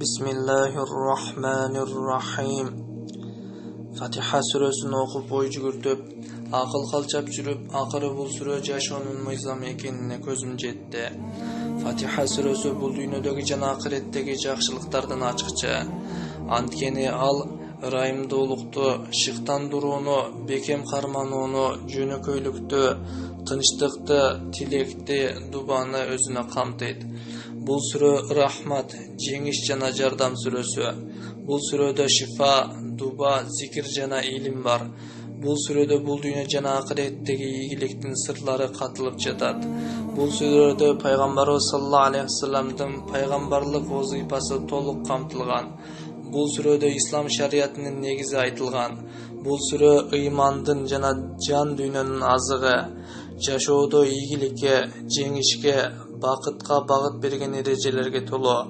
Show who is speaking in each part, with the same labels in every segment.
Speaker 1: Bismillahirrahmanirrahim. Fatiha surasini o'qib bo'y yugurtib, aql qalchab жүрүп, ақыры бұл сүрө жашоонун мыйзам экенине көзүм жетти. Fatiha surasi бұл дүйнөдөгү жана акыреттеги жакшылыктардын ачкычы. Анткени ал ырайымдуулукту, шыктандырууну, бекем карманууну, жөнөкөйлүктү, тынчтыкты, тилекти, дубаны өзүнө камтыйт. Бұл сүрө рахмат, жеңиш жана жардам сүрөсү. Бұл сүрөдө шифа, дуба, зикир жана илим бар. Бұл сүрөдө бұл дүйнө жана акыреттеги ийгиликтин сырлары катылып жатат. Бұл сүрөдө пайгамбарыбыз саллаллаху алейхи вассаламдын пайгамбарлык вазыйфасы толук камтылган. Бұл сүрөдө ислам шариятынын негизи айтылган. Бұл сүрө ыймандын жана жан дүйнөнүн азыгы, жашоодо ийгиликке, жеңишке, бакытка багыт берген эрежелерге толуу.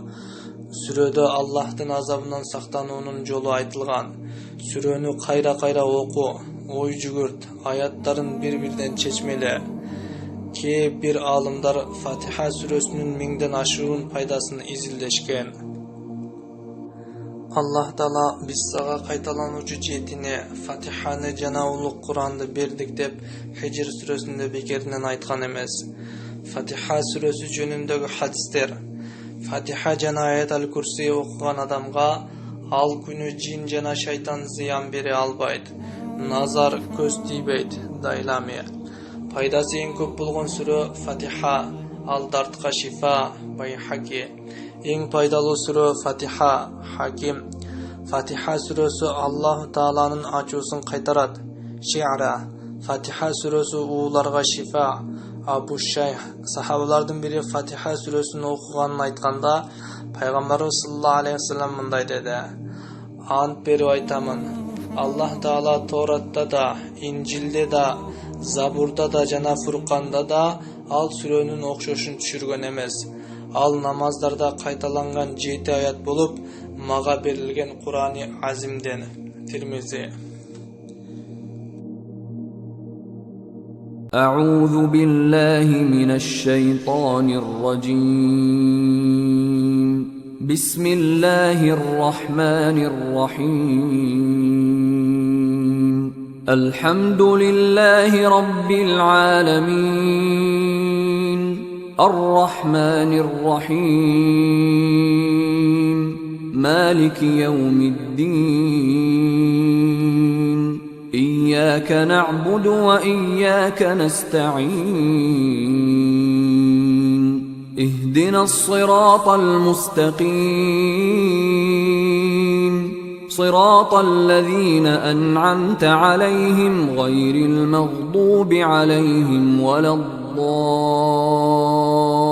Speaker 1: Сүрөдө Аллахтын азабынан сактануунун жолу айтылган. Сүрөнү кайра окуу, ой жүгүрт, аяттарын бир-бирден чечмеле. Кээ бир аалымдар Фатиха сүрөсүнүн 1000ден ашуун пайдасын изилдешкен. Аллах Таала биз сага кайталануучу жетини Фатиханы жана улук Куранды бердик деп Хижр сүрөсүндө бекеринен айткан эмес. Фатиха сүрөсү жөнүндөгү хадистер. Фатиха жана Аят-аль Курси окуган адамга ал күнү жин жана шайтан зыян бере албайт. Назар көз тийбейт, дайлами. Пайдасы эң көп болгон сүрө Фатиха, ал дартка шифа, Байхаки. Эң пайдалуу сүрө Фатиха, Хаким. Фатиха сүрөсү Аллах Тааланын ачуусун кайтарат. Ши'ра. Фатиха сүрөсү ууларга шифа. Абу Шайх сахабалардын бири Фатиха сүрөсүн окуганын айтканда, пайгамбарыбыз саллаллаху алейхи вассалам мындай деди: "Ант берип айтамын, Аллах Таала Торатта да, Инжилде да, Забурда да жана Фурканда да ал сүрөнүн окшошун түшүргөн эмес. Ал намаздарда кайталанган 7 аят болуп, мага берилген Курани Азимден." Тирмизи.
Speaker 2: أعوذ بالله من الشيطان الرجيم بسم الله الرحمن الرحيم الحمد لله رب العالمين الرحمن الرحيم مالك يوم الدين إياك نعبد وإياك نستعين اهدنا الصراط المستقيم صراط الذين أنعمت عليهم غير المغضوب عليهم ولا الضالين